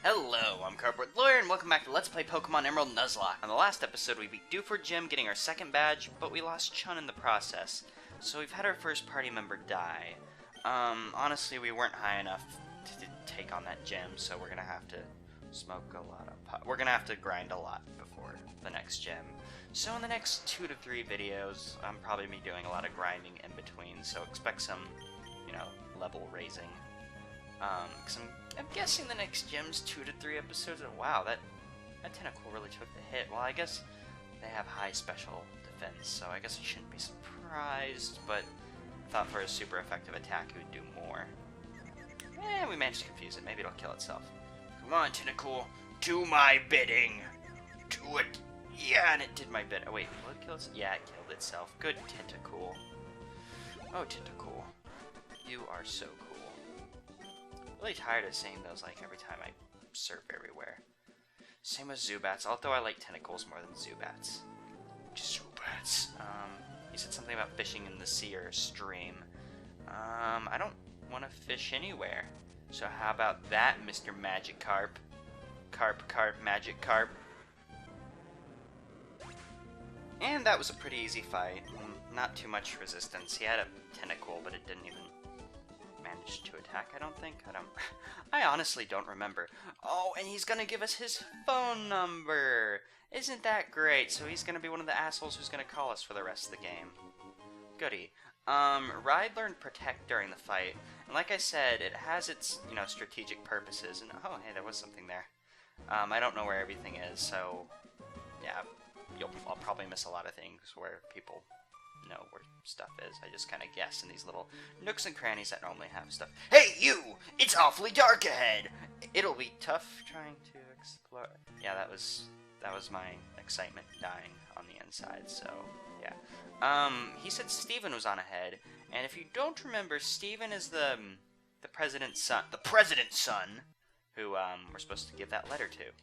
Hello, I'm Cardboard Lawyer, and welcome back to Let's Play Pokemon Emerald Nuzlocke. On the last episode, we beat Dewford Gym, getting our second badge, but we lost Chun in the process. So we've had our first party member die. Honestly, we weren't high enough to take on that gym, so we're gonna have to smoke a lot of we're gonna have to grind a lot before the next gym. So in the next 2 to 3 videos, I'm probably be doing a lot of grinding in between, so expect some, level raising. Because I'm guessing the next gym's 2 to 3 episodes. Wow, that tentacle really took the hit. Well, I guess they have high special defense, so I guess I shouldn't be surprised, but I thought for a super effective attack it would do more. We managed to confuse it. Maybe it'll kill itself. Come on, Tentacool. Do my bidding. Do it. Yeah, and it did my bid. Oh, wait. Will it kill itself? Yeah, it killed itself. Good, Tentacool. Oh, Tentacool. You are so cool. Really tired of saying those like every time I surf everywhere. Same with Zubats, although I like Tentacles more than Zubats. Zubats. You said something about fishing in the sea or a stream. I don't want to fish anywhere. So how about that, Mr. Magikarp? Carp, Magikarp. And that was a pretty easy fight. Not too much resistance. He had a Tentacool, but it didn't even managed to attack, I don't think. I honestly don't remember. Oh, and he's gonna give us his phone number! Isn't that great? So he's gonna be one of the assholes who's gonna call us for the rest of the game. Goody. Ride learned Protect during the fight, and like I said, it has its, strategic purposes, and oh, hey, there was something there. I don't know where everything is, so, yeah, I'll probably miss a lot of things where people know where stuff is. I just kind of guess in these little nooks and crannies that normally have stuff. Hey, you! It's awfully dark ahead! It'll be tough trying to explore. Yeah, that was my excitement dying on the inside, so, yeah. He said Steven was on ahead, and if you don't remember, Steven is the president's son, who, we're supposed to give that letter to.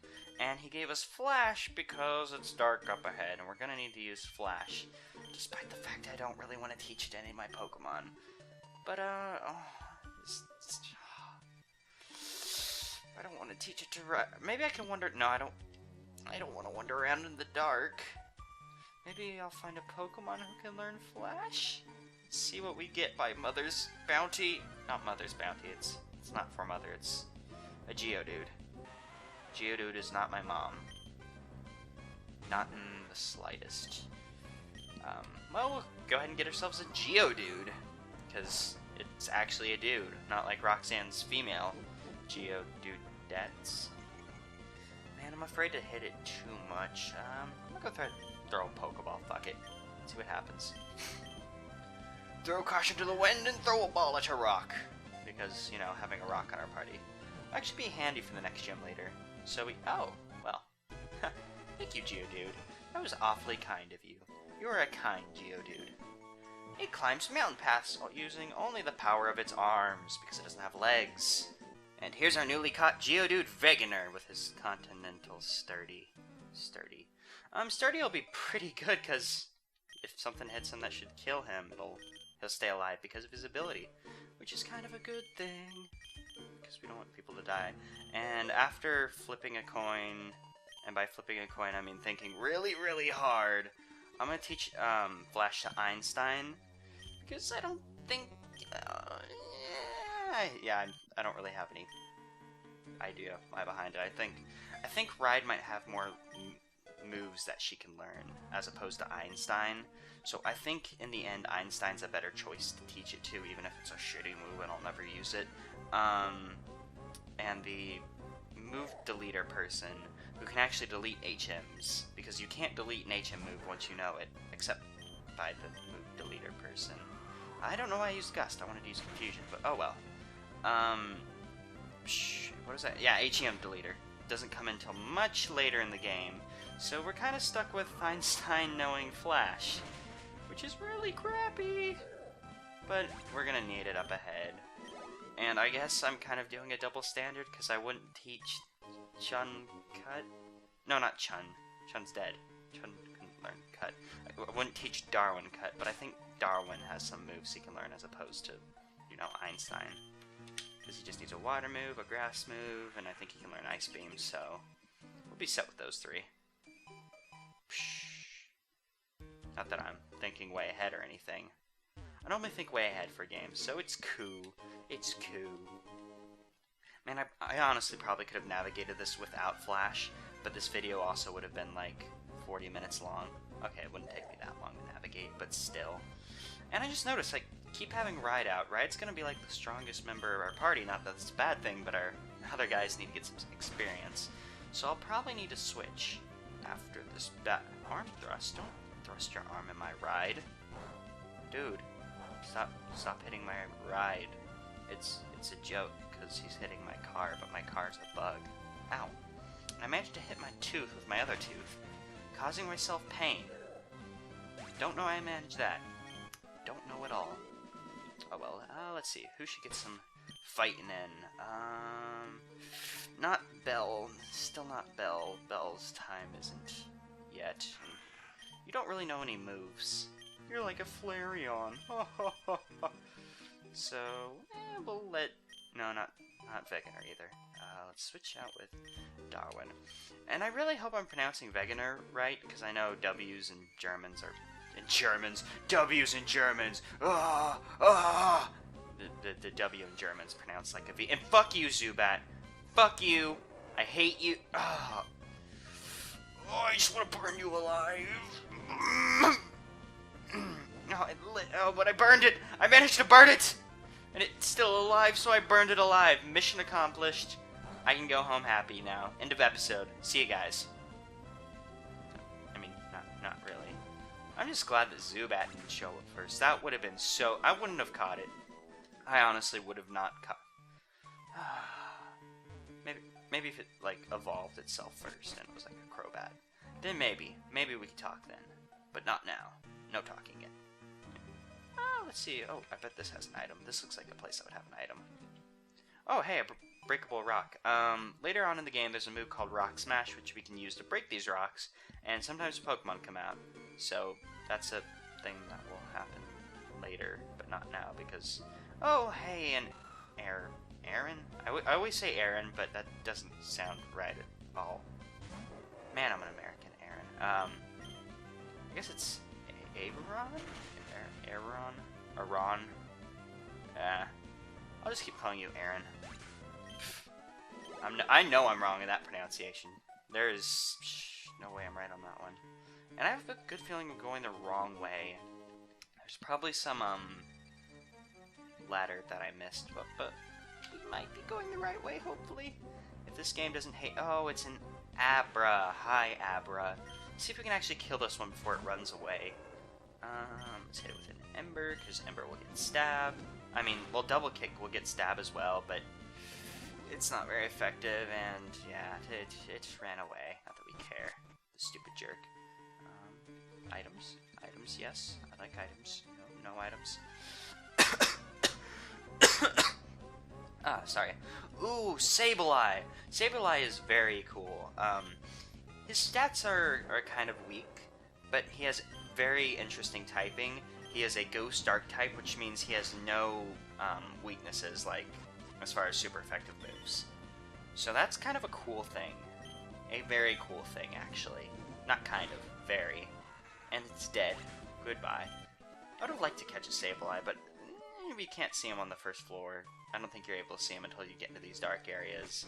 And he gave us Flash because it's dark up ahead, and we're gonna need to use Flash. Despite the fact I don't really want to teach it to any of my Pokemon. But, I don't want to teach it to maybe I can wander. No, I don't want to wander around in the dark. Maybe I'll find a Pokemon who can learn Flash? See what we get by Mother's Bounty. Not Mother's Bounty, it's not for Mother, it's a Geodude. Geodude is not my mom. Not in the slightest. Well, we'll go ahead and get ourselves a Geodude, because it's actually a dude, not like Roxanne's female Geodudettes. Man, I'm afraid to hit it too much. I'm gonna go throw a Pokeball, fuck it. See what happens. Throw caution to the wind and throw a ball at a rock, because, having a rock on our party will actually be handy for the next gym later. So oh, well, thank you, Geodude. That was awfully kind of you. You are a kind Geodude. It climbs mountain paths using only the power of its arms, because it doesn't have legs. And here's our newly caught Geodude Veganer with his Continental Sturdy. Sturdy will be pretty good, because if something hits him that should kill him, he'll stay alive because of his ability, which is kind of a good thing, because we don't want people to die. And after flipping a coin, and by flipping a coin I mean thinking really, really hard, I'm going to teach Flash to Einstein, because I don't think, I don't really have any idea why behind it. I think Ride might have more moves that she can learn, as opposed to Einstein, so I think in the end Einstein's a better choice to teach it to, even if it's a shitty move and I'll never use it. And the move deleter person, who can actually delete HMs, because you can't delete an HM move once you know it, except by the move deleter person. I don't know why I used Gust, I wanted to use Confusion, but oh well. What is that? Yeah, HM deleter. Doesn't come until much later in the game, so we're kind of stuck with Einstein knowing Flash, which is really crappy, but we're gonna need it up ahead. And I guess I'm kind of doing a double standard, because I wouldn't teach Chun Cut. No, not Chun. Chun's dead. Chun can learn Cut. I wouldn't teach Darwin Cut, but I think Darwin has some moves he can learn as opposed to, Einstein. because he just needs a water move, a grass move, and I think he can learn Ice Beam, so we'll be set with those 3. Not that I'm thinking way ahead or anything. I normally think way ahead for games, so it's cool. It's cool. Man, I honestly probably could have navigated this without Flash, but this video also would have been like 40 minutes long. Okay, it wouldn't take me that long to navigate, but still. And I just noticed, like, keep having Ride out. Ride's gonna be like the strongest member of our party. Not that it's a bad thing, but our other guys need to get some experience. So I'll probably need to switch after this arm thrust. Don't thrust your arm in my Ride. Dude, stop hitting my Ride. It's a joke, because he's hitting my car, but my car's a bug. Ow. I managed to hit my tooth with my other tooth, causing myself pain. Don't know how I managed that. Don't know at all. Oh well, let's see. Who should get some fighting in? Not Belle. Still not Belle. Belle's time isn't yet. And you don't really know any moves. You're like a Flareon. So, we'll let... No, not Wegener either. Let's switch out with Darwin. And I really hope I'm pronouncing Wegener right, because I know W's and Germans are... W's and Germans! The W in German's pronounced like a V. And fuck you, Zubat! Fuck you! I hate you! Oh, I just want to burn you alive! Oh, but I burned it! I managed to burn it! And it's still alive, so I burned it alive. Mission accomplished. I can go home happy now. End of episode. See you guys. I mean, not really. I'm just glad that Zubat didn't show up first. That would have been so... I wouldn't have caught it. I honestly would have not caught... maybe if it, like, evolved itself first and it was like a Crobat. Then maybe. Maybe we could talk then. But not now. No talking yet. Let's see. Oh, I bet this has an item. This looks like a place that would have an item. Oh, hey, a breakable rock. Later on in the game, there's a move called Rock Smash, which we can use to break these rocks, and sometimes Pokemon come out. So, that's a thing that will happen later, but not now, because... Oh, hey, and... Aaron? I always say Aaron, but that doesn't sound right at all. Man, I'm an American Aaron. I guess it's... Averon? Aron? I'll just keep calling you Aaron. I know I'm wrong in that pronunciation. There is no way I'm right on that one. And I have a good feeling of going the wrong way. There's probably some, ladder that I missed, but we might be going the right way, hopefully. If this game doesn't hate... Oh, it's an Abra. Hi, Abra. Let's see if we can actually kill this one before it runs away. Let's hit it with an Ember, because Ember will get stabbed. I mean, well, Double Kick will get stabbed as well, but it's not very effective, and yeah, it ran away. Not that we care. The stupid jerk. Items. Items, yes. I like items. No items. Sorry. Ooh, Sableye! Sableye is very cool. His stats are kind of weak, but he has very interesting typing. He is a Ghost Dark type, which means he has no weaknesses, like, as far as super effective moves. So that's kind of a cool thing. A very cool thing, actually. Not kind of, very. And it's dead. Goodbye. I would have liked to catch a Sableye, but you can't see him on the first floor. I don't think you're able to see him until you get into these dark areas.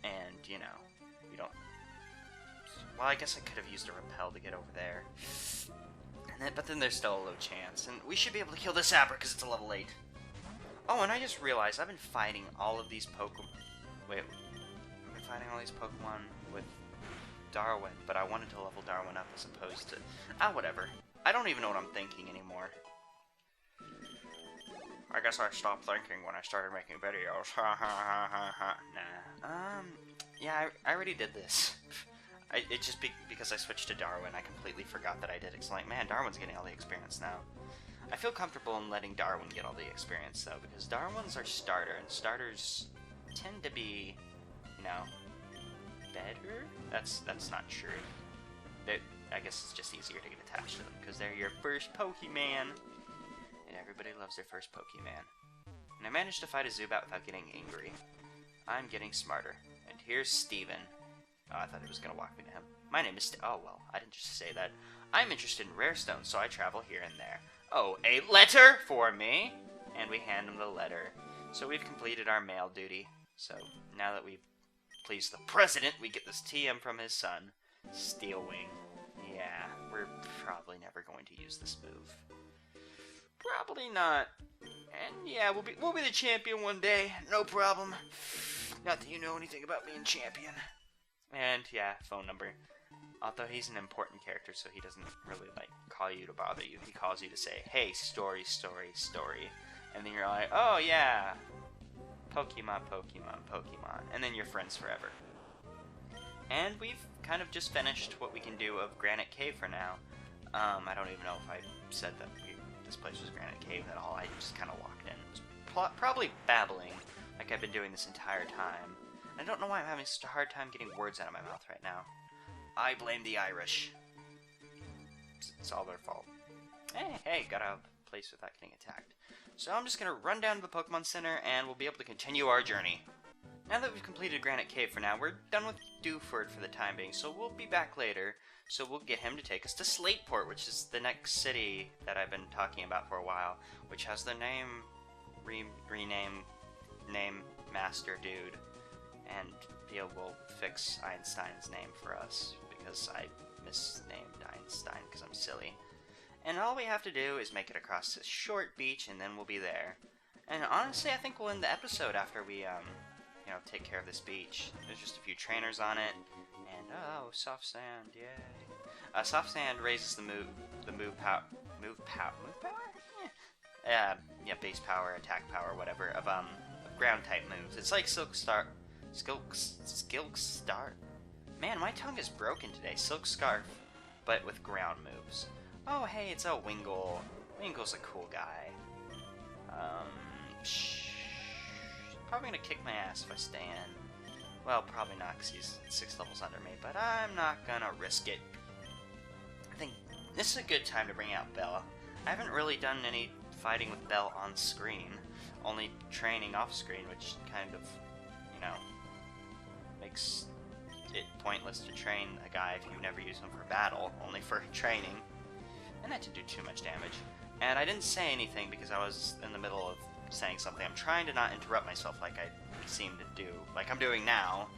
And, you know, you don't... Well, I guess I could have used a repel to get over there. But then there's still a low chance. And we should be able to kill this Abra because it's a level 8. Oh, and I just realized I've been fighting all of these Pokemon... Wait, I've been fighting all these Pokemon with Darwin, but I wanted to level Darwin up as opposed to... whatever. I don't even know what I'm thinking anymore. I guess I stopped thinking when I started making videos. Ha ha ha ha ha. Nah. Yeah, I already did this. It just because I switched to Darwin, I completely forgot that I did. It's like, man, Darwin's getting all the experience now. I feel comfortable in letting Darwin get all the experience, though, because Darwin's our starter, and starters tend to be, you know, better? That's not true. I guess it's just easier to get attached to them, because they're your first Pokemon. And everybody loves their first Pokemon. And I managed to fight a Zubat without getting angry. I'm getting smarter. And here's Steven. Oh, I thought he was going to walk me to him. My name is oh, well, I didn't just say that. I'm interested in rare stones, so I travel here and there. Oh, a letter for me? And we hand him the letter. So we've completed our mail duty. So now that we've pleased the president, we get this TM from his son, Steelwing. Yeah, we're probably never going to use this move. Probably not. And yeah, we'll be the champion one day, no problem. Not that you know anything about being champion. And yeah, phone number. Although he's an important character, so he doesn't really like call you to bother you. He calls you to say, "Hey, story, story, story," and then you're like, "Oh yeah, Pokemon, Pokemon, Pokemon," and then you're friends forever. And we've kind of just finished what we can do of Granite Cave for now. I don't even know if I said that this place was Granite Cave at all. I just kind of walked in. Probably babbling, like I've been doing this entire time. I don't know why I'm having such a hard time getting words out of my mouth right now. I blame the Irish. It's all their fault. Hey, got out of the place without getting attacked. So I'm just going to run down to the Pokemon Center, and we'll be able to continue our journey. Now that we've completed Granite Cave for now, we're done with Dewford for the time being, so we'll be back later. So we'll get him to take us to Slateport, which is the next city that I've been talking about for a while, which has the name name master dude, and Theo will fix Einstein's name for us because I misnamed Einstein because I'm silly. And all we have to do is make it across this short beach, and then we'll be there. And honestly, I think we'll end the episode after we take care of this beach. There's just a few trainers on it, and oh, soft sand, yay! Soft sand raises the move power. Yeah, base power, attack power, whatever of ground type moves. It's like Silk Star. Man, my tongue is broken today. Silk Scarf, but with ground moves. Oh, hey, it's a Wingull. Wingull's a cool guy. Probably gonna kick my ass if I stay in. Well, probably not, because he's 6 levels under me, but I'm not gonna risk it. I think this is a good time to bring out Bella. I haven't really done any fighting with Belle on screen, only training off screen, which kind of, makes it pointless to train a guy if you never use him for battle, only for training. And that didn't do too much damage. And I didn't say anything because I was in the middle of saying something. I'm trying to not interrupt myself like I seem to do, like I'm doing now.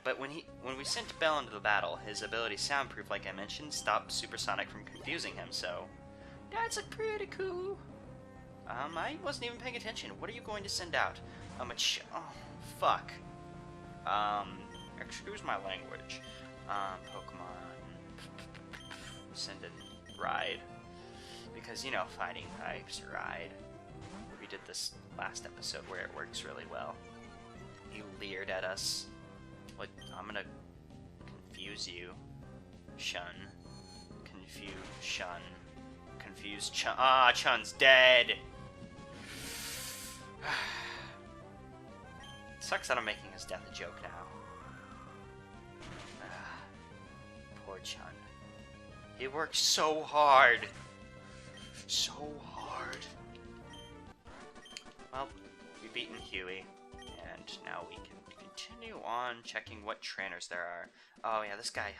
But when we sent Bell into the battle, his ability Soundproof, like I mentioned, stopped Supersonic from confusing him, so that's pretty cool. I wasn't even paying attention. What are you going to send out? Oh, fuck. Excuse my language. Pokemon. Send a Ride. Because, fighting types, Ride. We did this last episode where it works really well. He leered at us. What? I'm gonna confuse you. Shun. Confuse Shun. Confuse Chun. Ah, Chun's dead! Sucks that I'm making his death a joke now. Poor Chun. He worked so hard. So hard. Well, we've beaten Huey, and now we can continue on checking what trainers there are. Oh yeah, this guy.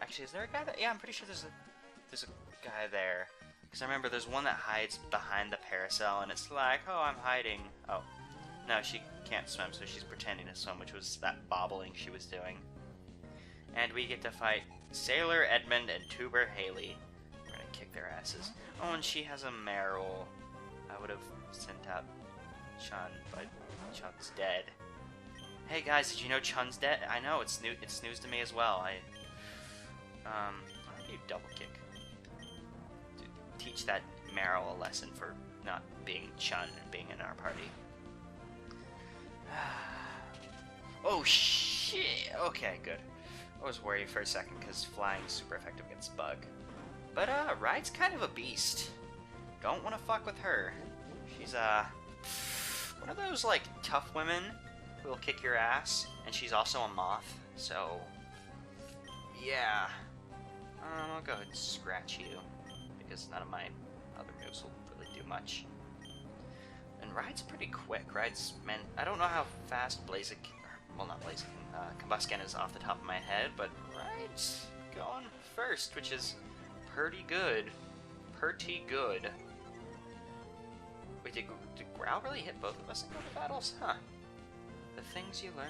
Actually, is there a guy that? Yeah, I'm pretty sure there's a guy there. Because I remember there's one that hides behind the parasol, and it's like, oh, I'm hiding. Oh, no, she can't swim, so she's pretending to swim, which was that bobbling she was doing. And we get to fight Sailor Edmund and Tuber Haley. We're gonna kick their asses. Oh, and she has a Meryl. I would have sent out Chun, but Chun's dead. Hey guys, did you know Chun's dead? I know, it's news to me as well. How do you double kick? Teach that Meryl a lesson for not being Chun and being in our party. Oh shit! Okay, good. I was worried for a second because flying is super effective against Bug. But Ride's kind of a beast. Don't want to fuck with her. She's one of those like tough women who will kick your ass, and she's also a moth. So yeah, I'll go ahead and scratch you because none of my other moves will really do much. And Ride's pretty quick. Ride's, man, I don't know how fast well, not Combusken is off the top of my head, but Ride's going first, which is pretty good. Pretty good. Wait, did Growl really hit both of us in double battles? Huh. The things you learn.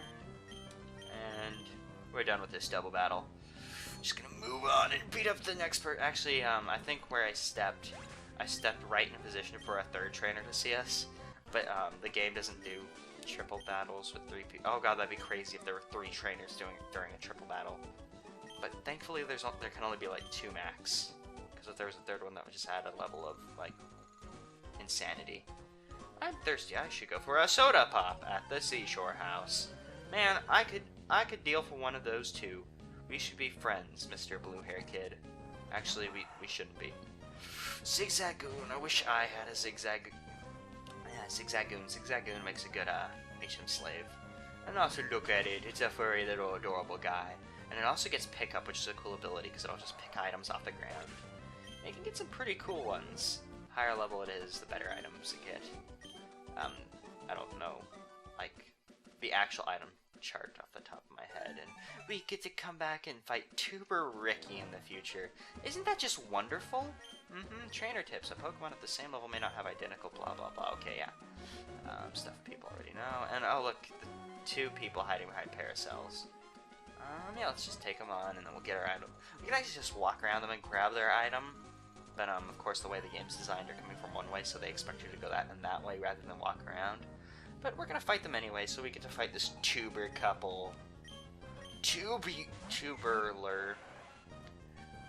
And we're done with this double battle. Just gonna move on and beat up the next person. Actually, I think where I stepped right in a position for a third trainer to see us. But the game doesn't do triple battles with 3 people. Oh god, that'd be crazy if there were 3 trainers during a triple battle. But thankfully, there can only be like 2 max. Because if there was a third one, that would just add a level of like insanity. I'm thirsty. I should go for a soda pop at the seashore house. Man, I could deal for one of those 2. We should be friends, Mr. Blue Hair Kid. Actually, we shouldn't be. Zigzagoon. I wish I had a Zigzag. Yeah, Zigzagoon. Zigzagoon makes a good HM slave. And also look at it. It's a furry little adorable guy. And it also gets pickup, which is a cool ability because it'll just pick items off the ground. And you can get some pretty cool ones. Higher level it is, the better items you get. I don't know, like, the actual item chart off the top of my head, and we get to come back and fight Tuber Ricky in the future. Isn't that just wonderful? Trainer tips. A Pokemon at the same level may not have identical blah blah blah. Okay, yeah. Stuff people already know. And oh look, the 2 people hiding behind Paracels. Yeah, let's just take them on, and then we'll get our item. We can actually just walk around them and grab their item. But of course, the way the game's designed, they're coming from one way, so they expect you to go that way rather than walk around. But we're gonna fight them anyway, so we get to fight this tuber couple. Tuberler.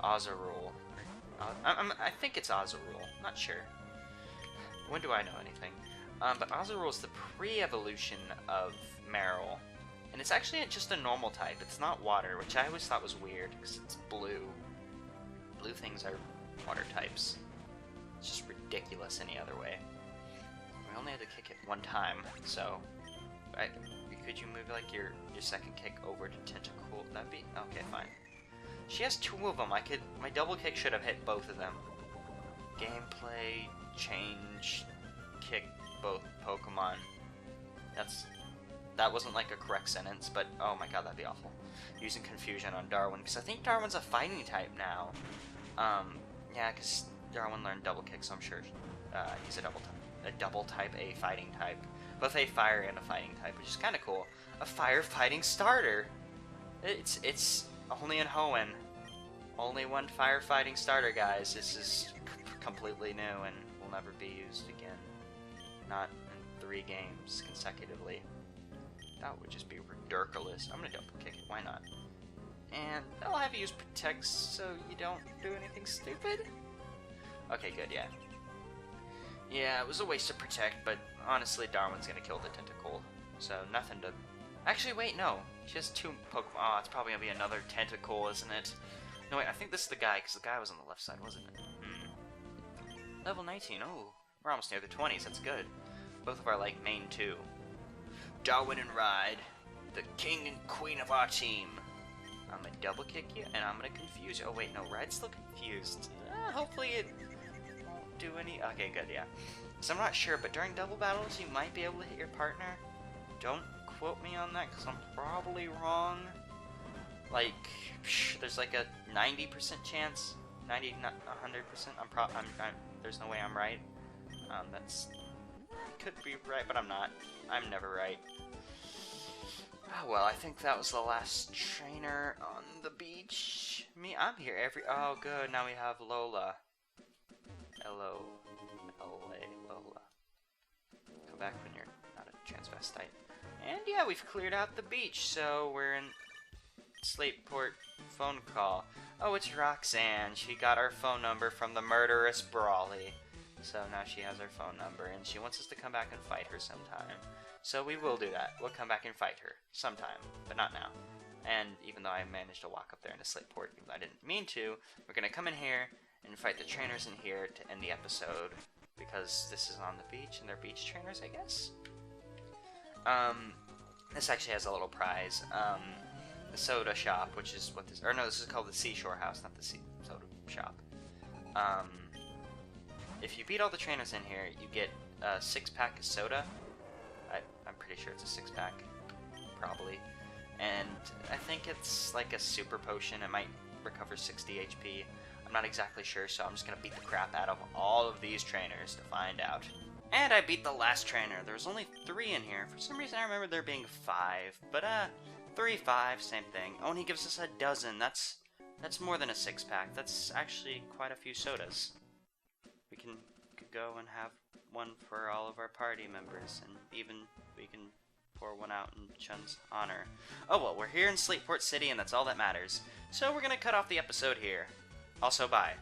Azarul. I think it's Azarul. Not sure. When do I know anything? But Azarul is the pre-evolution of Marill. And it's actually just a normal type. It's not water, which I always thought was weird, because it's blue. Blue things are water types. It's just ridiculous any other way. We only had to kick it 1 time, so could you move like your second kick over to Tentacool? That'd be okay, fine. She has 2 of them. My double kick should have hit both of them. Gameplay change, kick both Pokemon. That wasn't like a correct sentence, but oh my god, that'd be awful. Using confusion on Darwin, because I think Darwin's a fighting type now. Yeah, because Darwin learned double kick, so I'm sure he's a double type, a fighting type. Both a fire and a fighting type, which is kind of cool. A fire fighting starter! It's only in Hoenn. Only 1 firefighting starter, guys. This is completely new and will never be used again. Not in 3 games consecutively. That would just be ridiculous. I'm gonna double kick it, why not? And I'll have you use Protect so you don't do anything stupid. Okay, good, yeah. Yeah, it was a waste of Protect, but honestly, Darwin's gonna kill the Tentacool. So, nothing to... Actually, wait, no. She has 2 Pokemon. Oh, it's probably gonna be another Tentacool, isn't it? No, wait, I think this is the guy, because the guy was on the left side, wasn't it? Level 19, oh. We're almost near the 20s, that's good. Both of our, like, main 2. Darwin and Ride, the king and queen of our team. I'm gonna double kick you, and I'm gonna confuse you. Oh wait, no, Ride's still confused. Hopefully it won't do any... Okay, good, yeah. So I'm not sure, but during double battles, you might be able to hit your partner. Don't quote me on that, because I'm probably wrong. Like, there's like a 90% chance. 90, not 100%. There's no way I'm right. Could be right, but I'm not. I'm never right. Oh, well, I think that was the last trainer on the beach. I'm here oh, good, now we have Lola. Hello. Lola. Come back when you're not a transvestite. And yeah, we've cleared out the beach, so we're in Slateport phone call. Oh, it's Roxanne. She got our phone number from the murderous Brawly. So now she has our phone number, and she wants us to come back and fight her sometime. So we will do that. We'll come back and fight her sometime, but not now. And even though I managed to walk up there into Slateport, even though I didn't mean to, we're going to come in here and fight the trainers in here to end the episode, because this is on the beach, and they're beach trainers, I guess? This actually has a little prize. The soda shop, which is what this... Or no, this is called the Seashore House, not the soda shop. If you beat all the trainers in here, you get a 6-pack of soda. I'm pretty sure it's a 6-pack, probably. And I think it's like a super potion. It might recover 60 HP. I'm not exactly sure, so I'm just gonna beat the crap out of all of these trainers to find out. And I beat the last trainer. There was only 3 in here. For some reason I remember there being 5, but 3, 5, same thing. Oh, and he gives us a dozen. That's more than a 6-pack. That's actually quite a few sodas. We could go and have one for all of our party members, and even we can pour one out in Chun's honor. Oh well, we're here in Slateport City, and that's all that matters. So we're gonna cut off the episode here. Also, bye.